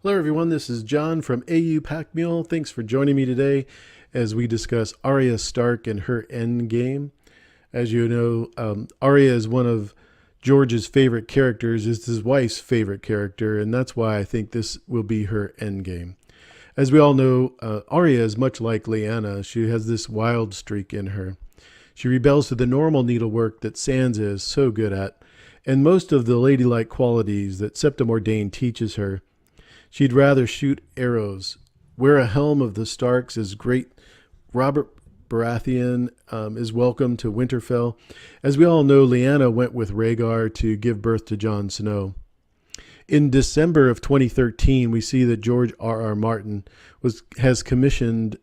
Hello everyone, this is John from AU Pack Mule. Thanks for joining me today as we discuss Arya Stark and her endgame. As you know, Arya is one of George's favorite characters, is his wife's favorite character, and that's why I think this will be her endgame. As we all know, Arya is much like Lyanna. She has this wild streak in her. She rebels to the normal needlework that Sansa is so good at, and most of the ladylike qualities that Septa Mordane teaches her. She'd rather shoot arrows, wear a helm of the Starks as great Robert Baratheon is welcome to Winterfell. As we all know, Lyanna went with Rhaegar to give birth to Jon Snow. In December of 2013, we see that George R.R. Martin has commissioned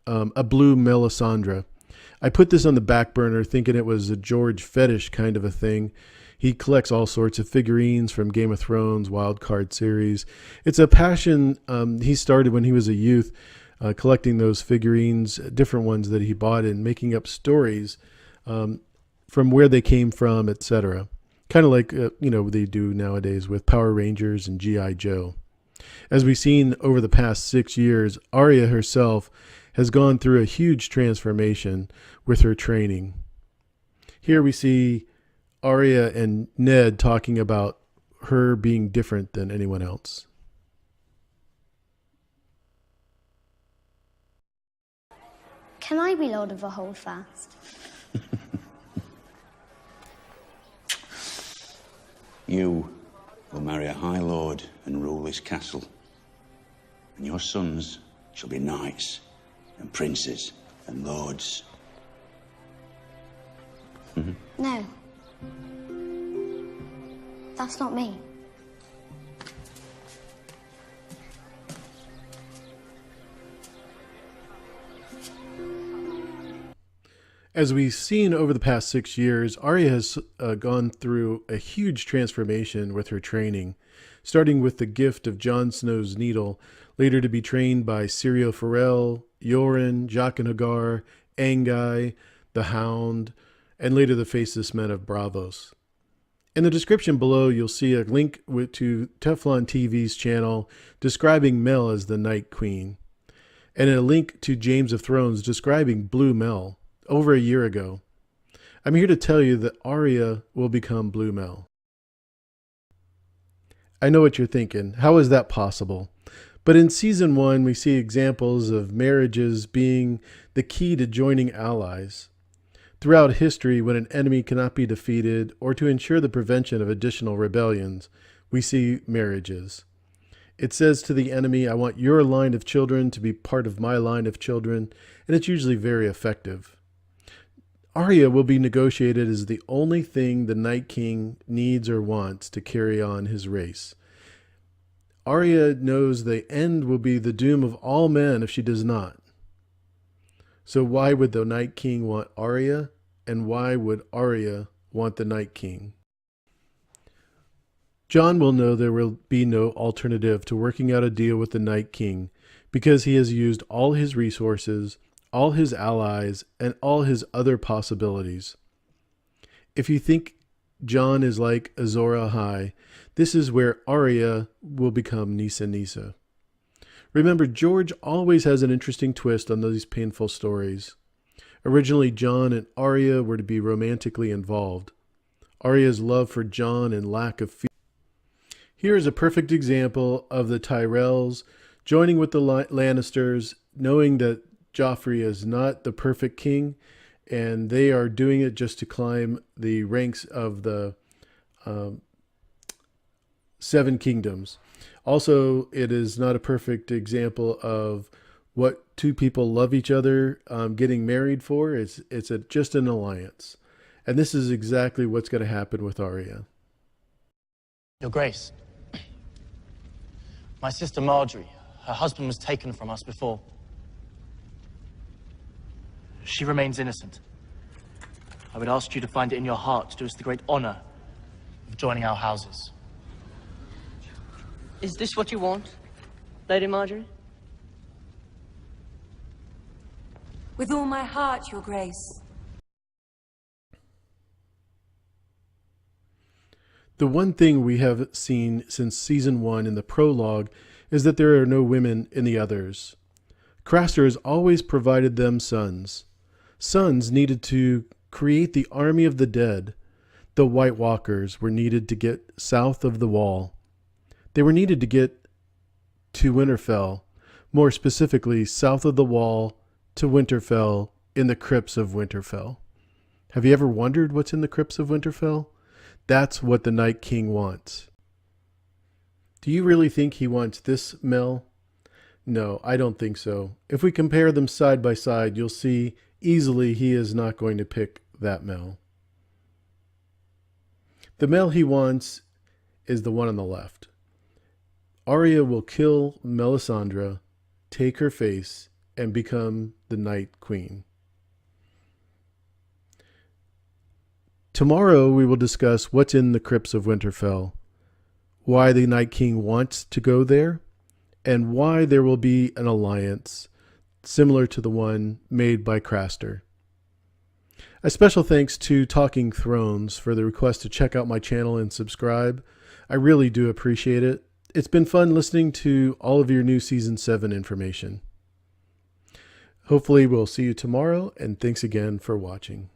a blue Melisandre. I put this on the back burner thinking it was a George fetish kind of a thing. He collects all sorts of figurines from Game of Thrones, Wild Card series. It's a passion he started when he was a youth, collecting those figurines, different ones that he bought, and making up stories from where they came from, etc. Kind of like they do nowadays with Power Rangers and G.I. Joe. As we've seen over the past 6 years, Arya herself has gone through a huge transformation with her training. Here we see Arya and Ned talking about her being different than anyone else. Can I be Lord of a Holdfast? You will marry a High Lord and rule this castle. And your sons shall be knights and princes and lords. No. That's not me. As we've seen over the past 6 years, Arya has gone through a huge transformation with her training, starting with the gift of Jon Snow's needle, later to be trained by Syrio Forel, Yoren, Jaqen H'ghar, Anguy, the Hound, and later the Faceless Men of Braavos. In the description below, you'll see a link to Teflon TV's channel describing Mel as the Night Queen, and a link to James of Thrones describing Blue Mel over a year ago. I'm here to tell you that Arya will become Blue Mel. I know what you're thinking. How is that possible? But in Season 1, we see examples of marriages being the key to joining allies. Throughout history, when an enemy cannot be defeated or to ensure the prevention of additional rebellions, we see marriages. It says to the enemy, I want your line of children to be part of my line of children, and it's usually very effective. Arya will be negotiated as the only thing the Night King needs or wants to carry on his race. Arya knows the end will be the doom of all men if she does not. So why would the Night King want Arya, and why would Arya want the Night King? Jon will know there will be no alternative to working out a deal with the Night King because he has used all his resources, all his allies, and all his other possibilities. If you think Jon is like Azor Ahai, this is where Arya will become Nissa Nissa. Remember, George always has an interesting twist on these painful stories. Originally, Jon and Arya were to be romantically involved. Arya's love for Jon and lack of fear. Here is a perfect example of the Tyrells joining with the Lannisters, knowing that Joffrey is not the perfect king, and they are doing it just to climb the ranks of the Seven Kingdoms. Also, it is not a perfect example of what two people love each other getting married for. It's just an alliance. And this is exactly what's going to happen with Arya. Your Grace, my sister Marjorie, her husband was taken from us before. She remains innocent. I would ask you to find it in your heart to do us the great honor of joining our houses. Is this what you want, Lady Marjorie? With all my heart, Your Grace. The one thing we have seen since season 1 in the prologue is that there are no women in the others. Craster has always provided them sons. Sons needed to create the army of the dead. The White Walkers were needed to get south of the wall. They were needed to get to Winterfell, more specifically south of the wall to Winterfell in the crypts of Winterfell. Have you ever wondered what's in the crypts of Winterfell? That's what the Night King wants. Do you really think he wants this Mel? No, I don't think so. If we compare them side by side, you'll see easily he is not going to pick that Mel. The Mel he wants is the one on the left. Arya will kill Melisandre, take her face, and become the Night Queen. Tomorrow we will discuss what's in the crypts of Winterfell, why the Night King wants to go there, and why there will be an alliance similar to the one made by Craster. A special thanks to Talking Thrones for the request to check out my channel and subscribe. I really do appreciate it. It's been fun listening to all of your new Season 7 information. Hopefully we'll see you tomorrow, and thanks again for watching.